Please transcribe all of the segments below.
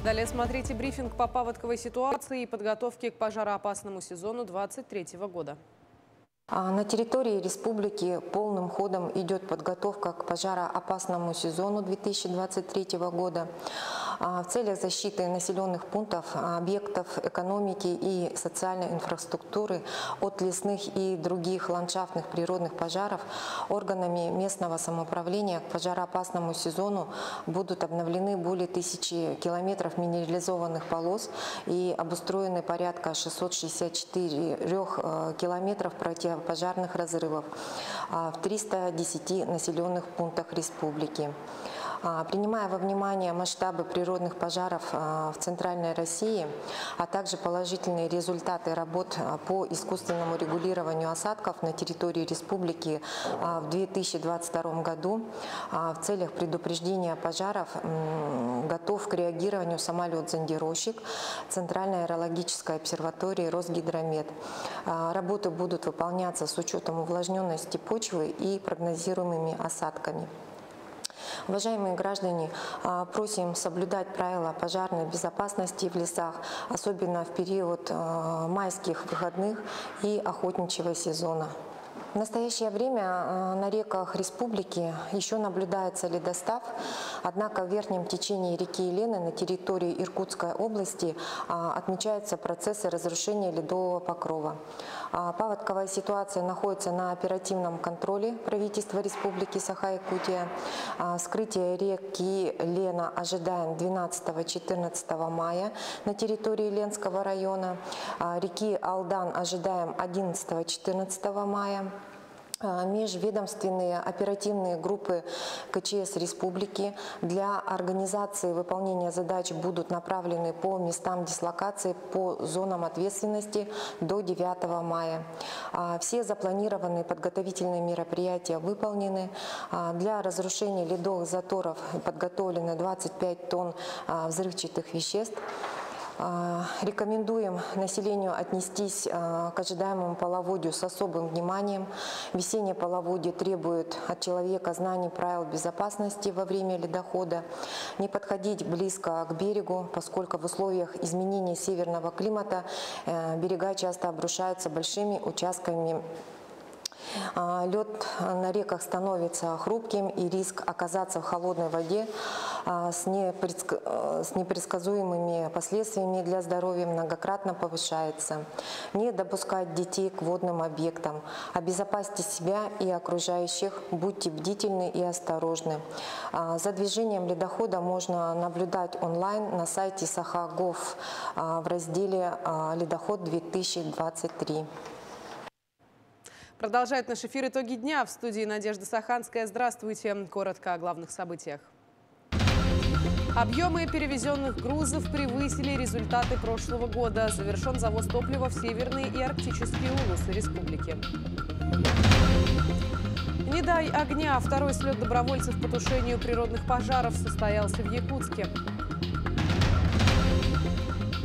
Далее смотрите брифинг по паводковой ситуации и подготовке к пожароопасному сезону 2023 года. На территории республики полным ходом идет подготовка к пожароопасному сезону 2023 года. В целях защиты населенных пунктов, объектов экономики и социальной инфраструктуры от лесных и других ландшафтных природных пожаров органами местного самоуправления к пожароопасному сезону будут обновлены более 1000 километров минерализованных полос и обустроены порядка 664 километров противопожарных разрывов в 310 населенных пунктах республики. Принимая во внимание масштабы природных пожаров в Центральной России, а также положительные результаты работ по искусственному регулированию осадков на территории республики в 2022 году, в целях предупреждения пожаров готов к реагированию самолет-зондировщик Центральной аэрологической обсерватории Росгидромет. Работы будут выполняться с учетом увлажненности почвы и прогнозируемыми осадками. Уважаемые граждане, просим соблюдать правила пожарной безопасности в лесах, особенно в период майских выходных и охотничьего сезона. В настоящее время на реках республики еще наблюдается ледостав, однако в верхнем течении реки Елены на территории Иркутской области отмечаются процессы разрушения ледового покрова. Паводковая ситуация находится на оперативном контроле правительства Республики Саха-Якутия. Вскрытие реки Лена ожидаем 12-14 мая на территории Ленского района. Реки Алдан ожидаем 11-14 мая. Межведомственные оперативные группы КЧС Республики для организации выполнения задач будут направлены по местам дислокации по зонам ответственности до 9 мая. Все запланированные подготовительные мероприятия выполнены. Для разрушения ледовых заторов подготовлено 25 тонн взрывчатых веществ. Рекомендуем населению отнестись к ожидаемому половодью с особым вниманием. Весеннее половодье требует от человека знаний правил безопасности во время ледохода. Не подходить близко к берегу, поскольку в условиях изменения северного климата берега часто обрушаются большими участками. Лед на реках становится хрупким, и риск оказаться в холодной воде с непредсказуемыми последствиями для здоровья многократно повышается. Не допускать детей к водным объектам. Обезопасьте себя и окружающих, будьте бдительны и осторожны. За движением ледохода можно наблюдать онлайн на сайте Саха.gov в разделе «Ледоход-2023». Продолжает наш эфир «Итоги дня». В студии Надежда Саханская. Здравствуйте. Коротко о главных событиях. Объемы перевезенных грузов превысили результаты прошлого года. Завершен завоз топлива в северные и арктические улусы республики. «Не дай огня». Второй слет добровольцев по тушению природных пожаров состоялся в Якутске.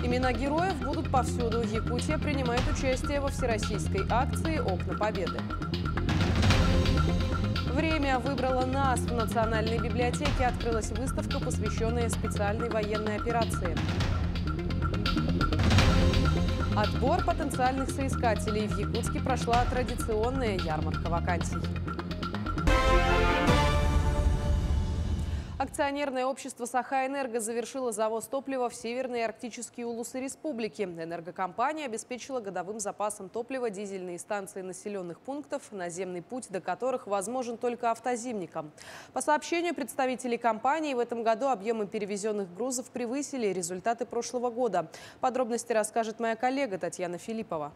Имена героев будут повсюду. Якутия принимает участие во всероссийской акции «Окна Победы». Время выбрало нас. В Национальной библиотеке открылась выставка, посвященная специальной военной операции. Отбор потенциальных соискателей. В Якутске прошла традиционная ярмарка вакансий. Акционерное общество «Саха-Энерго» завершило завоз топлива в северные и арктические улусы республики. Энергокомпания обеспечила годовым запасом топлива дизельные станции населенных пунктов, наземный путь до которых возможен только автозимникам. По сообщению представителей компании, в этом году объемы перевезенных грузов превысили результаты прошлого года. Подробности расскажет моя коллега Татьяна Филиппова.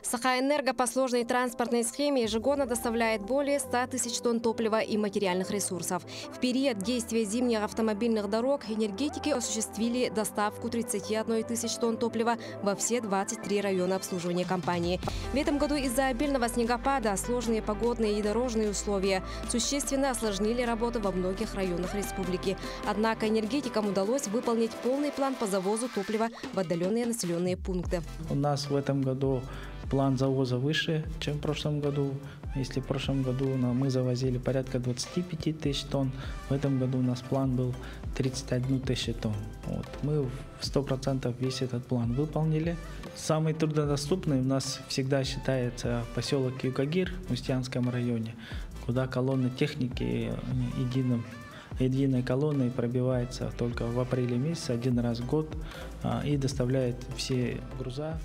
Саха-Энерго по сложной транспортной схеме ежегодно доставляет более 100 тысяч тонн топлива и материальных ресурсов. В период действия зимних автомобильных дорог энергетики осуществили доставку 31 тысяч тонн топлива во все 23 района обслуживания компании. В этом году из-за обильного снегопада сложные погодные и дорожные условия существенно осложнили работу во многих районах республики. Однако энергетикам удалось выполнить полный план по завозу топлива в отдаленные населенные пункты. У нас в этом году план завоза выше, чем в прошлом году. Если в прошлом году мы завозили порядка 25 тысяч тонн, в этом году у нас план был 31 тысячу тонн. Вот. Мы в 100% весь этот план выполнили. Самый труднодоступный у нас всегда считается поселок Юкагир в Устьянском районе, куда колонны техники единой колонной пробивается только в апреле месяце, один раз в год, и доставляет все груза.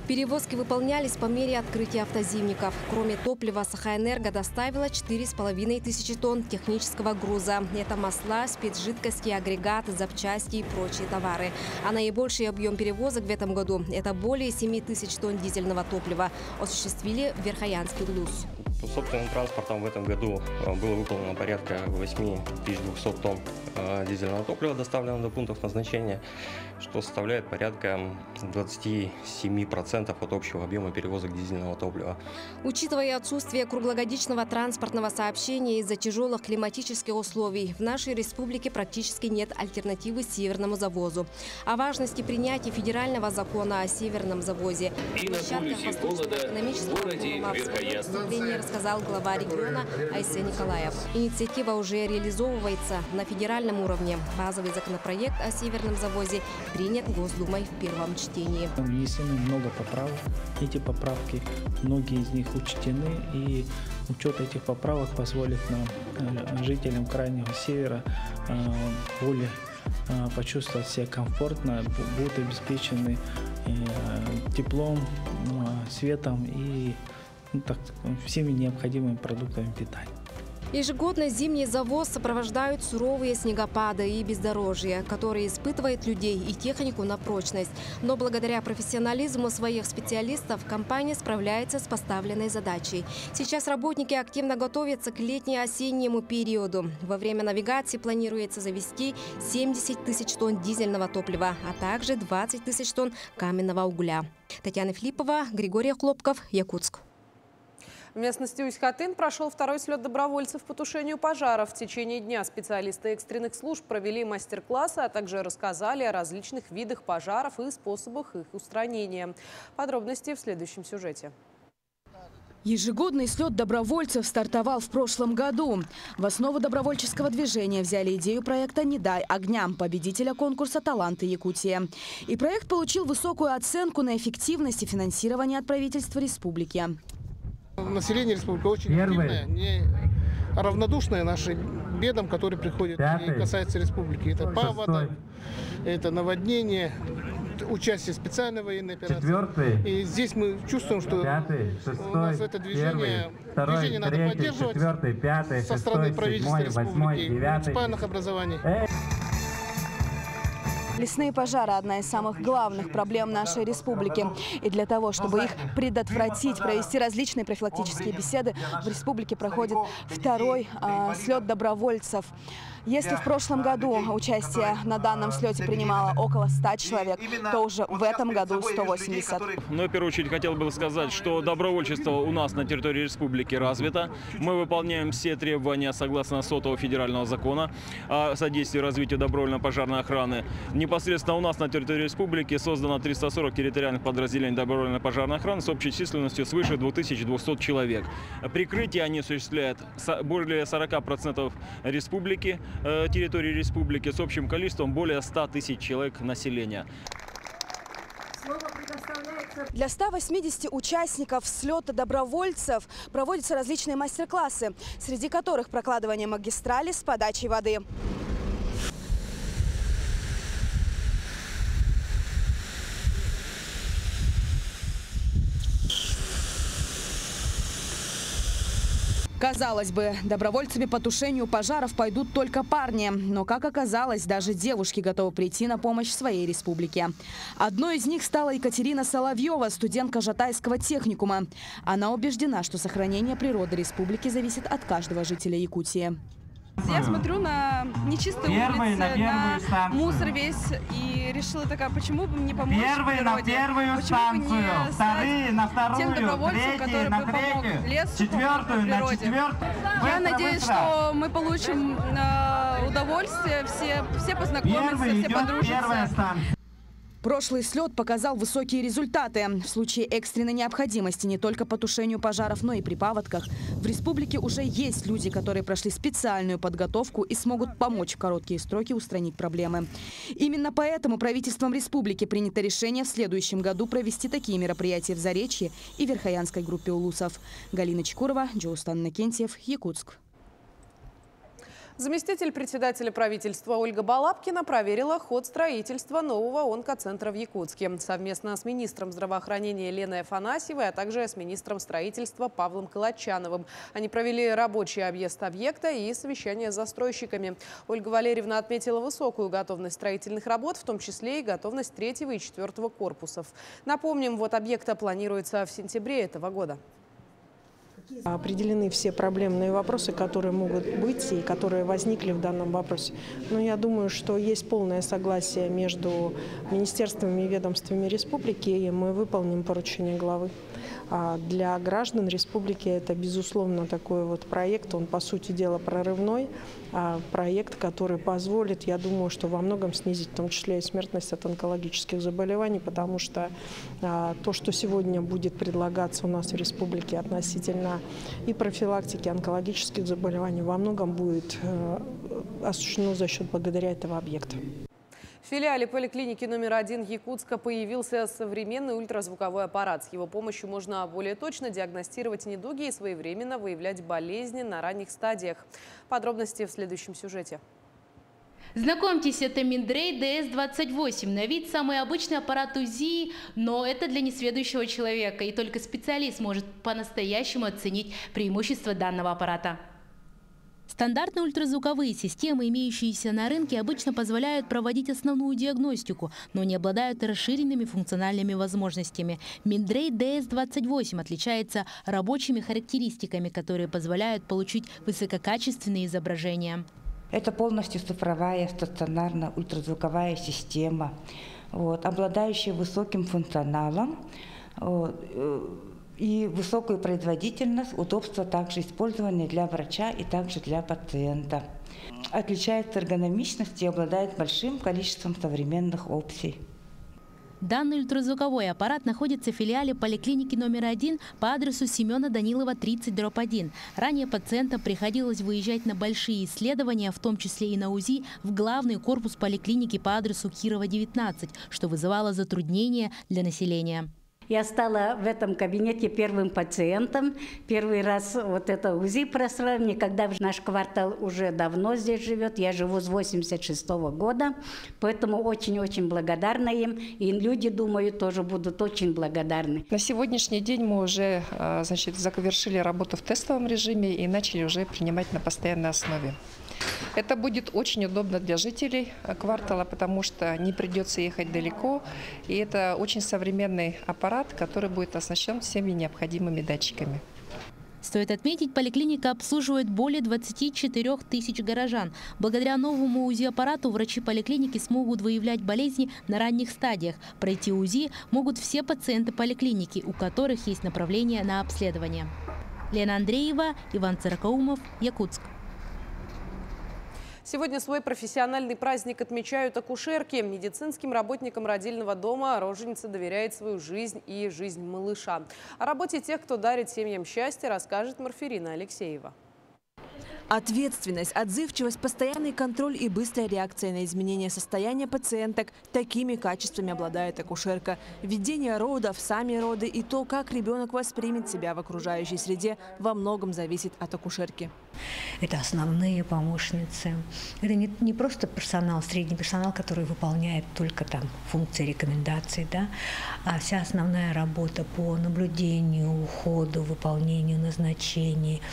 Перевозки выполнялись по мере открытия автозимников. Кроме топлива, Сахаэнерго доставила 4500 тонн технического груза. Это масла, спецжидкости, агрегаты, запчасти и прочие товары. А наибольший объем перевозок в этом году – это более 7000 тонн дизельного топлива. Осуществили в Верхоянский ГЛУС. Собственным транспортом в этом году было выполнено порядка 8200 тонн дизельного топлива, доставлено до пунктов назначения, что составляет порядка 27% от общего объема перевозок дизельного топлива. Учитывая отсутствие круглогодичного транспортного сообщения из-за тяжелых климатических условий, в нашей республике практически нет альтернативы северному завозу. О важности принятия федерального закона о северном завозе и на полюсе голода в городе Верхоянск рассказал глава региона Айсе Николаев. Инициатива уже реализовывается на федеральном уровне. Базовый законопроект о северном завозе принят Госдумой в первом чтении. Внесены много поправок. Эти поправки, многие из них учтены, и учет этих поправок позволит нам, жителям Крайнего Севера, более почувствовать себя комфортно, будут обеспечены теплом, светом и всеми необходимыми продуктами питания. Ежегодно зимний завоз сопровождают суровые снегопады и бездорожья, которые испытывают людей и технику на прочность. Но благодаря профессионализму своих специалистов компания справляется с поставленной задачей. Сейчас работники активно готовятся к летне-осеннему периоду. Во время навигации планируется завезти 70 тысяч тонн дизельного топлива, а также 20 тысяч тонн каменного угля. Татьяна Филиппова, Григорий Хлопков, Якутск. В местности Усть-Хатын прошел второй слет добровольцев по тушению пожаров. В течение дня специалисты экстренных служб провели мастер-классы, а также рассказали о различных видах пожаров и способах их устранения. Подробности в следующем сюжете. Ежегодный слет добровольцев стартовал в прошлом году. В основу добровольческого движения взяли идею проекта «Не дай огня» победителя конкурса «Таланты Якутии». И проект получил высокую оценку на эффективность и финансирование от правительства республики. Население республики очень активное, не равнодушное нашим бедам, которые приходят и касаются республики. Это паводок, это наводнение, участие в специальной военной операции. И здесь мы чувствуем, что у нас это движение надо поддерживать со стороны правительства республики, муниципальных образований. Лесные пожары – одна из самых главных проблем нашей республики. И для того, чтобы их предотвратить, провести различные профилактические беседы, в республике проходит второй слет добровольцев. Если в прошлом году участие на данном слете принимало около 100 человек, то уже в этом году 180. Но в первую очередь хотел бы сказать, что добровольчество у нас на территории республики развито. Мы выполняем все требования согласно 100-го федерального закона о содействии развитию добровольно-пожарной охраны. Непосредственно у нас на территории республики создано 340 территориальных подразделений добровольной пожарной охраны с общей численностью свыше 2200 человек. Прикрытие они осуществляют более 40% республики, территории республики с общим количеством более 100 тысяч человек населения. Для 180 участников слета добровольцев проводятся различные мастер-классы, среди которых прокладывание магистрали с подачей воды. Казалось бы, добровольцами по тушению пожаров пойдут только парни. Но, как оказалось, даже девушки готовы прийти на помощь своей республике. Одной из них стала Екатерина Соловьева, студентка Жатайского техникума. Она убеждена, что сохранение природы республики зависит от каждого жителя Якутии. Я смотрю на нечистые улицы, на мусор весь, и решила такая, почему бы мне помочь природе? Почему бы не стать тем добровольцем, который бы помог лесу, природе? Я надеюсь, что мы получим удовольствие, все познакомятся, все подружатся. Прошлый слет показал высокие результаты. В случае экстренной необходимости не только по тушению пожаров, но и при паводках. В республике уже есть люди, которые прошли специальную подготовку и смогут помочь в короткие сроки устранить проблемы. Именно поэтому правительством республики принято решение в следующем году провести такие мероприятия в Заречье и Верхоянской группе улусов. Галина Чекурова, Джоустан Накентьев, Якутск. Заместитель председателя правительства Ольга Балабкина проверила ход строительства нового онкоцентра в Якутске. Совместно с министром здравоохранения Леной Афанасьевой, а также с министром строительства Павлом Калачановым. Они провели рабочий объезд объекта и совещание с застройщиками. Ольга Валерьевна отметила высокую готовность строительных работ, в том числе и готовность 3-го и 4-го корпусов. Напомним, вот объекта планируется в сентябре этого года. Определены все проблемные вопросы, которые могут быть и которые возникли в данном вопросе. Но я думаю, что есть полное согласие между министерствами и ведомствами республики, и мы выполним поручение главы. Для граждан республики это, безусловно, такой вот проект, он, по сути дела, прорывной. Проект, который позволит, я думаю, что во многом снизить, в том числе и смертность от онкологических заболеваний, потому что то, что сегодня будет предлагаться у нас в республике относительно и профилактики онкологических заболеваний, во многом будет осуществлено за счет благодаря этого объекта. В филиале поликлиники номер 1 Якутска появился современный ультразвуковой аппарат. С его помощью можно более точно диагностировать недуги и своевременно выявлять болезни на ранних стадиях. Подробности в следующем сюжете. Знакомьтесь, это Mindray DS28. На вид самый обычный аппарат УЗИ, но это для несведущего человека. И только специалист может по-настоящему оценить преимущества данного аппарата. Стандартные ультразвуковые системы, имеющиеся на рынке, обычно позволяют проводить основную диагностику, но не обладают расширенными функциональными возможностями. Mindray DS28 отличается рабочими характеристиками, которые позволяют получить высококачественные изображения. Это полностью цифровая стационарная ультразвуковая система, обладающая высоким функционалом и высокую производительность, удобство также использования для врача и также для пациента. Отличается эргономичностью и обладает большим количеством современных опций. Данный ультразвуковой аппарат находится в филиале поликлиники номер 1 по адресу Семена Данилова, 30/1. Ранее пациентам приходилось выезжать на большие исследования, в том числе и на УЗИ, в главный корпус поликлиники по адресу Кирова, 19, что вызывало затруднения для населения. Я стала в этом кабинете первым пациентом. Первый раз вот это УЗИ прошла. Никогда наш квартал уже давно здесь живет. Я живу с 86-го года. Поэтому очень-очень благодарна им. И люди, думаю, тоже будут очень благодарны. На сегодняшний день мы уже завершили работу в тестовом режиме и начали уже принимать на постоянной основе. Это будет очень удобно для жителей квартала, потому что не придется ехать далеко. И это очень современный аппарат, который будет оснащен всеми необходимыми датчиками. Стоит отметить, поликлиника обслуживает более 24 тысяч горожан. Благодаря новому УЗИ-аппарату врачи поликлиники смогут выявлять болезни на ранних стадиях. Пройти УЗИ могут все пациенты поликлиники, у которых есть направление на обследование. Лена Андреева, Иван Царакаумов, Якутск. Сегодня свой профессиональный праздник отмечают акушерки. Медицинским работникам родильного дома роженица доверяет свою жизнь и жизнь малыша. О работе тех, кто дарит семьям счастье, расскажет Марферина Алексеева. Ответственность, отзывчивость, постоянный контроль и быстрая реакция на изменения состояния пациенток – такими качествами обладает акушерка. Ведение родов, сами роды и то, как ребенок воспримет себя в окружающей среде, во многом зависит от акушерки. Это основные помощницы. Это не просто персонал, средний персонал, который выполняет только там функции рекомендаций, да, а вся основная работа по наблюдению, уходу, выполнению назначений,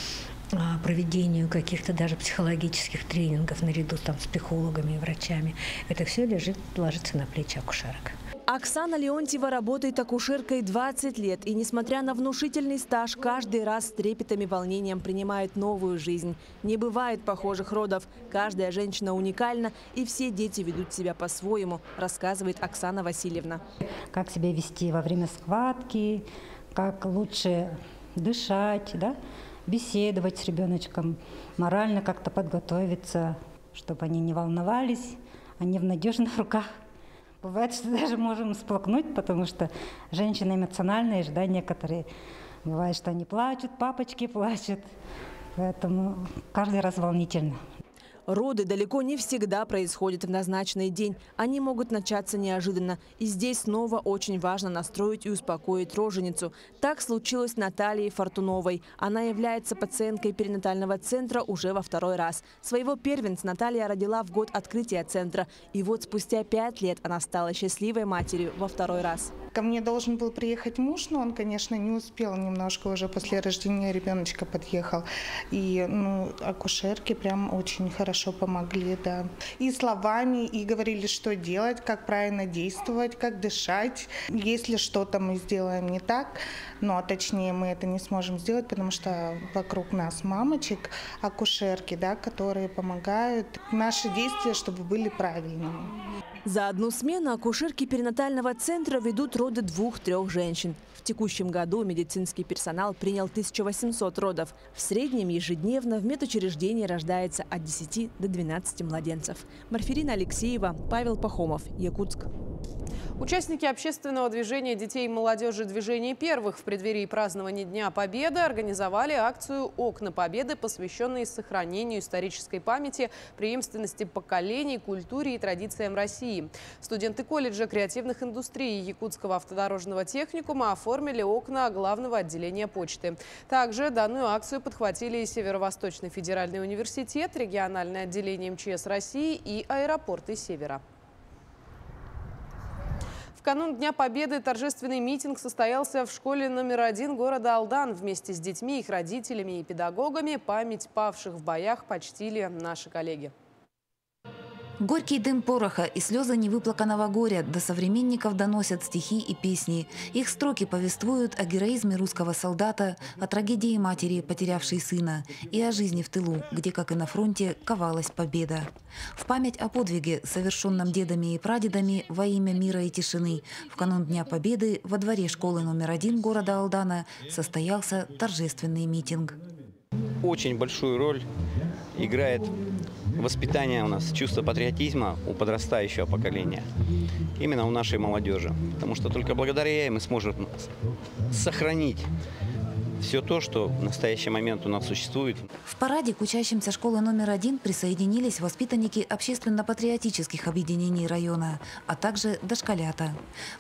проведению каких-то даже психологических тренингов наряду там с психологами и врачами. Это все ложится на плечи акушерок. Оксана Леонтьева работает акушеркой 20 лет. И несмотря на внушительный стаж, каждый раз с трепетом и волнением принимает новую жизнь. Не бывает похожих родов. Каждая женщина уникальна, и все дети ведут себя по-своему, рассказывает Оксана Васильевна. Как себя вести во время схватки, как лучше дышать, да? Беседовать с ребеночком, морально как-то подготовиться, чтобы они не волновались, они в надежных руках. Бывает, что даже можем всплакнуть, потому что женщины эмоциональные, да, некоторые. Бывает, что они плачут, папочки плачут. Поэтому каждый раз волнительно. Роды далеко не всегда происходят в назначенный день. Они могут начаться неожиданно. И здесь снова очень важно настроить и успокоить роженицу. Так случилось с Натальей Фортуновой. Она является пациенткой перинатального центра уже во второй раз. Своего первенца Наталья родила в год открытия центра. И вот спустя 5 лет она стала счастливой матерью во второй раз. Ко мне должен был приехать муж, но он, конечно, не успел, немножко уже после рождения ребеночка подъехал. И акушерки прям очень хорошо помогли, да. И словами, и говорили, что делать, как правильно действовать, как дышать. Если что-то мы сделаем не так, а точнее мы это не сможем сделать, потому что вокруг нас мамочек, акушерки, да, которые помогают. Наши действия, чтобы были правильными. За одну смену акушерки перинатального центра ведут роды 2-3 женщин. В текущем году медицинский персонал принял 1800 родов. В среднем ежедневно в медучреждении рождается от 10 до 12 младенцев. Марферина Алексеева, Павел Пахомов, Якутск. Участники общественного движения детей и молодежи «Движение первых» в преддверии празднования Дня Победы организовали акцию «Окна Победы», посвященную сохранению исторической памяти, преемственности поколений, культуре и традициям России. Студенты колледжа креативных индустрий Якутского автодорожного техникума оформили окна главного отделения почты. Также данную акцию подхватили и Северо-Восточный федеральный университет, региональное отделение МЧС России и аэропорты Севера. В канун Дня Победы торжественный митинг состоялся в школе номер 1 города Алдан. Вместе с детьми, их родителями и педагогами память павших в боях почтили наши коллеги. Горький дым пороха и слезы невыплаканного горя до современников доносят стихи и песни. Их строки повествуют о героизме русского солдата, о трагедии матери, потерявшей сына, и о жизни в тылу, где, как и на фронте, ковалась победа. В память о подвиге, совершенном дедами и прадедами во имя мира и тишины, в канун Дня Победы во дворе школы номер 1 города Алдана состоялся торжественный митинг. Очень большую роль играет воспитание у нас чувства патриотизма у подрастающего поколения, именно у нашей молодежи, потому что только благодаря ей мы сможем сохранить все то, что в настоящий момент у нас существует. В параде к учащимся школы номер 1 присоединились воспитанники общественно-патриотических объединений района, а также дошколята.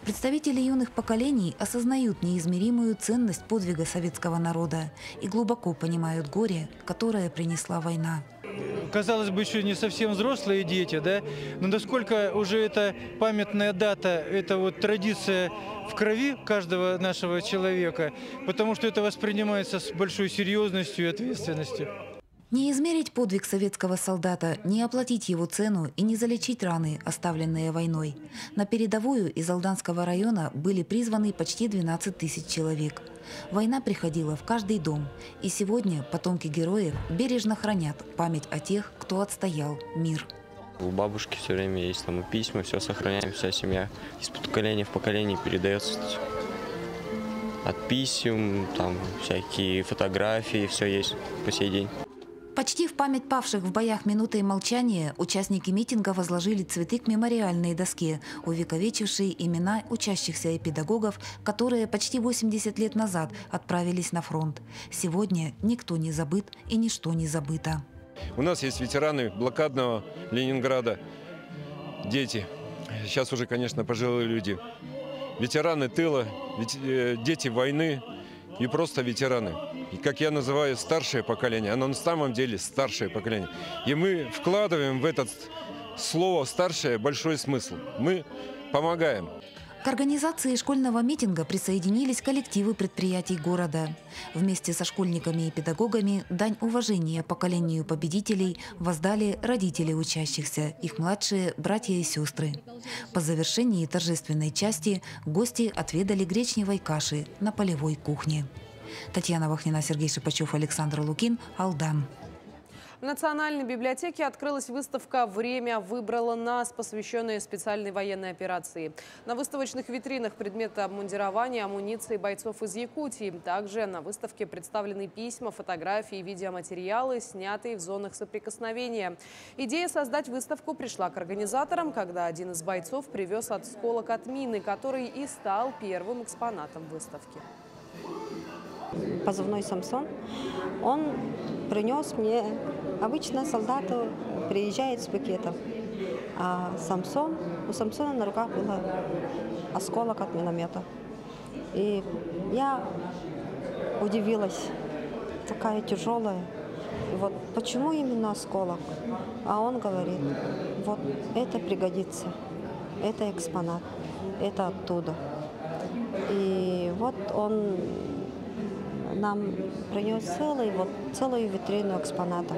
Представители юных поколений осознают неизмеримую ценность подвига советского народа и глубоко понимают горе, которое принесла война. Казалось бы, еще не совсем взрослые дети, да, но насколько уже эта памятная дата, это вот традиция в крови каждого нашего человека, потому что это воспринимается с большой серьезностью и ответственностью. Не измерить подвиг советского солдата, не оплатить его цену и не залечить раны, оставленные войной. На передовую из Алданского района были призваны почти 12 тысяч человек. Война приходила в каждый дом, и сегодня потомки героев бережно хранят память о тех, кто отстоял мир. У бабушки все время есть там и письма, все сохраняем, вся семья из поколения в поколение передается. От писем, там всякие фотографии, все есть по сей день. Почти в память павших в боях минутой молчания участники митинга возложили цветы к мемориальной доске, увековечившей имена учащихся и педагогов, которые почти 80 лет назад отправились на фронт. Сегодня никто не забыт и ничто не забыто. У нас есть ветераны блокадного Ленинграда, дети, сейчас уже, конечно, пожилые люди, ветераны тыла, дети войны и просто ветераны. И, как я называю, старшее поколение, оно на самом деле старшее поколение. И мы вкладываем в это слово «старшее» большой смысл. Мы помогаем. К организации школьного митинга присоединились коллективы предприятий города. Вместе со школьниками и педагогами дань уважения поколению победителей воздали родители учащихся, их младшие братья и сестры. По завершении торжественной части гости отведали гречневой каши на полевой кухне. Татьяна Вахнина, Сергей Шипачев, Александр Лукин, Алдан. Национальной библиотеке открылась выставка «Время выбрало нас», посвященная специальной военной операции. На выставочных витринах предметы обмундирования, амуниции бойцов из Якутии. Также на выставке представлены письма, фотографии, видеоматериалы, снятые в зонах соприкосновения. Идея создать выставку пришла к организаторам, когда один из бойцов привез осколок от мины, который и стал первым экспонатом выставки. Позывной «Самсон». Он принес мне, обычно солдаты приезжают с пакетом, а у Самсона на руках был осколок от миномета. И я удивилась, такая тяжелая. И вот почему именно осколок? А он говорит, вот это пригодится, это экспонат, это оттуда. И вот он нам принес целую витрину экспонатов.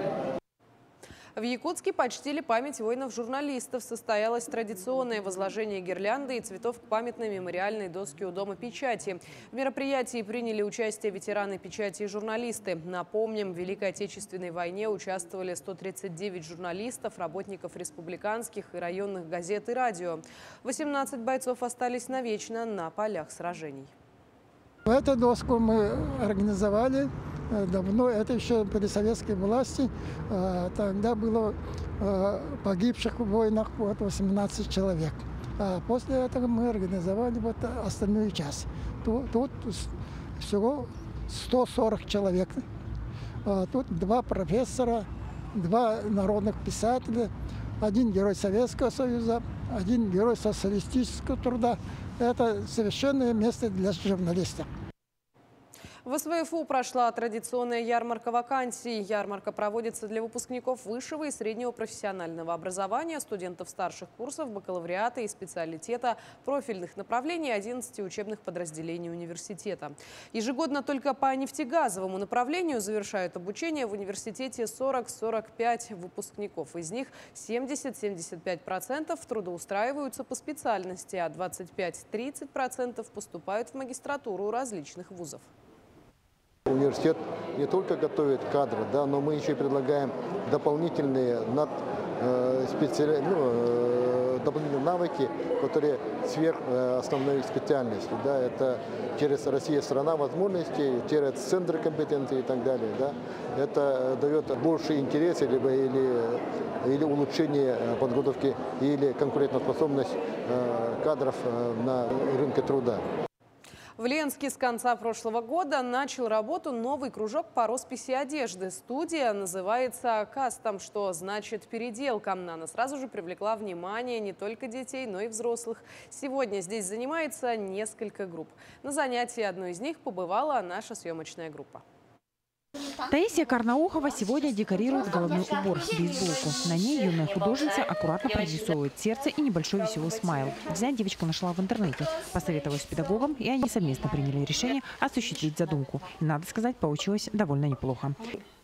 В Якутске почтили память воинов-журналистов. Состоялось традиционное возложение гирлянды и цветов к памятной мемориальной доске у Дома печати. В мероприятии приняли участие ветераны печати и журналисты. Напомним, в Великой Отечественной войне участвовали 139 журналистов, работников республиканских и районных газет и радио. 18 бойцов остались навечно на полях сражений. Эту доску мы организовали давно, это еще при советской власти. Тогда было погибших в войнах 18 человек. После этого мы организовали остальную часть. Тут всего 140 человек. Тут 2 профессора, 2 народных писателя, 1 герой Советского Союза, 1 герой социалистического труда. Это совершенное место для журналистов. В СВФУ прошла традиционная ярмарка вакансий. Ярмарка проводится для выпускников высшего и среднего профессионального образования, студентов старших курсов, бакалавриата и специалитета, профильных направлений 11 учебных подразделений университета. Ежегодно только по нефтегазовому направлению завершают обучение в университете 40-45 выпускников. Из них 70-75% трудоустраиваются по специальности, а 25-30% поступают в магистратуру различных вузов. Университет не только готовит кадры, да, но мы еще и предлагаем дополнительные дополнительные навыки, которые сверх основной специальности. Да, это через «Россия – страна возможностей», через центры компетенции и так далее. Да. Это дает больше интереса или улучшение подготовки, или конкурентоспособность кадров на рынке труда. В Ленске с конца прошлого года начал работу новый кружок по росписи одежды. Студия называется «Кастом», что значит «переделка». Она сразу же привлекла внимание не только детей, но и взрослых. Сегодня здесь занимается несколько групп. На занятии одной из них побывала наша съемочная группа. Таисия Карнаухова сегодня декорирует головной убор – бейсболку. На ней юная художница аккуратно прорисовывает сердце и небольшой веселый смайл. Дизайн девочка нашла в интернете. Посоветовалась с педагогом, и они совместно приняли решение осуществить задумку. Надо сказать, получилось довольно неплохо.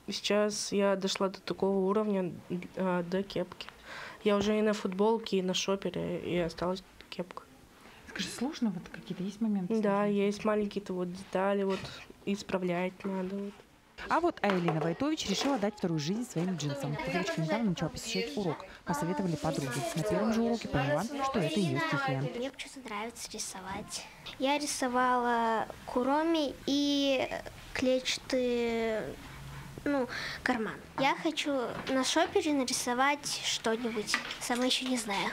Сейчас я дошла до такого уровня, до кепки. Я уже и на футболке, и на шопере, и осталась кепка. Скажи, сложно вот какие-то есть моменты? Да, есть маленькие детали, исправлять надо. А вот Айлина Войтович решила дать вторую жизнь своим джинсам. Девочка недавно начала посещать урок. Посоветовали подруги. На первом же уроке поняла, что это ее стихия. Мне почему-то нравится рисовать. Я рисовала куроми и клетчатый карман. Я хочу на шопере нарисовать что-нибудь. Сама еще не знаю.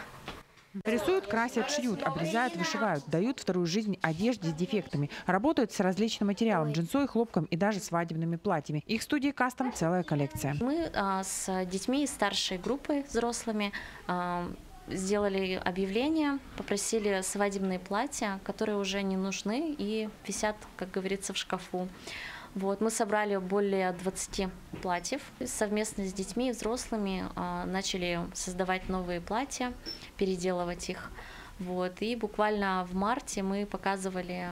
Рисуют, красят, шьют, обрезают, вышивают, дают вторую жизнь одежде с дефектами. Работают с различным материалом, джинсой, хлопком и даже свадебными платьями. Их в студии «Кастом» целая коллекция. Мы с детьми из старшей группы, взрослыми, сделали объявление, попросили свадебные платья, которые уже не нужны и висят, как говорится, в шкафу. Мы собрали более 20 платьев. Совместно с детьми и взрослыми начали создавать новые платья, переделывать их. Вот. И буквально в марте мы показывали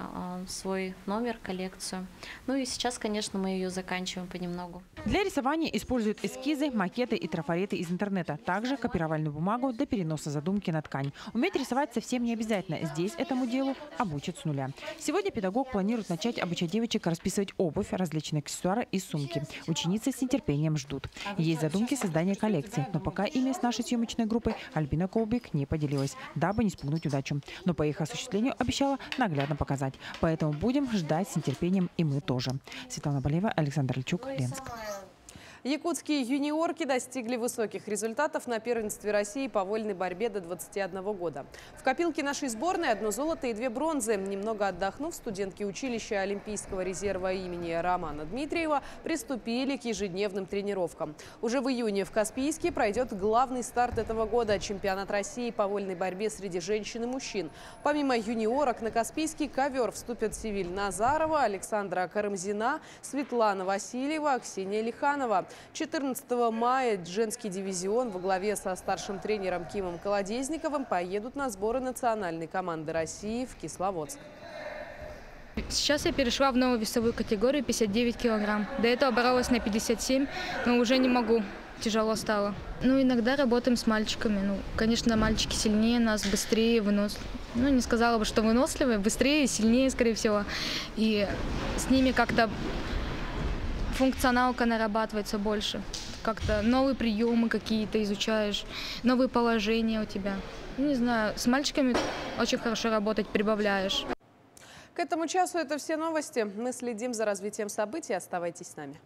свой номер, коллекцию. Ну и сейчас, конечно, мы ее заканчиваем понемногу. Для рисования используют эскизы, макеты и трафареты из интернета. Также копировальную бумагу для переноса задумки на ткань. Уметь рисовать совсем не обязательно. Здесь этому делу обучат с нуля. Сегодня педагог планирует начать обучать девочек расписывать обувь, различные аксессуары и сумки. Ученицы с нетерпением ждут. Есть задумки создания коллекции, но пока ими с нашей съемочной группой Альбина Колбик не поделилась, дабы не спугнуть удачу. Но по их осуществлению обещала наглядно показать. Поэтому будем ждать с нетерпением и мы тоже. Светлана Болева, Александр Ильчук, Ленск. Якутские юниорки достигли высоких результатов на первенстве России по вольной борьбе до 21 года. В копилке нашей сборной 1 золото и 2 бронзы. Немного отдохнув, студентки училища Олимпийского резерва имени Романа Дмитриева приступили к ежедневным тренировкам. Уже в июне в Каспийске пройдет главный старт этого года – чемпионат России по вольной борьбе среди женщин и мужчин. Помимо юниорок на Каспийский ковер вступят Севиль Назарова, Александра Карамзина, Светлана Васильева, Ксения Лиханова. 14 мая женский дивизион во главе со старшим тренером Кимом Колодезниковым поедут на сборы национальной команды России в Кисловодск. Сейчас я перешла в новую весовую категорию 59 килограмм. До этого боролась на 57, но уже не могу. Тяжело стало. Иногда работаем с мальчиками. Конечно, мальчики сильнее нас, быстрее, выносливее. Не сказала бы, что выносливые, быстрее, сильнее, скорее всего. И с ними как-то функционалка нарабатывается больше. Как-то новые приемы какие-то изучаешь, новые положения у тебя. Не знаю, с мальчиками очень хорошо работать, прибавляешь. К этому часу это все новости. Мы следим за развитием событий. Оставайтесь с нами.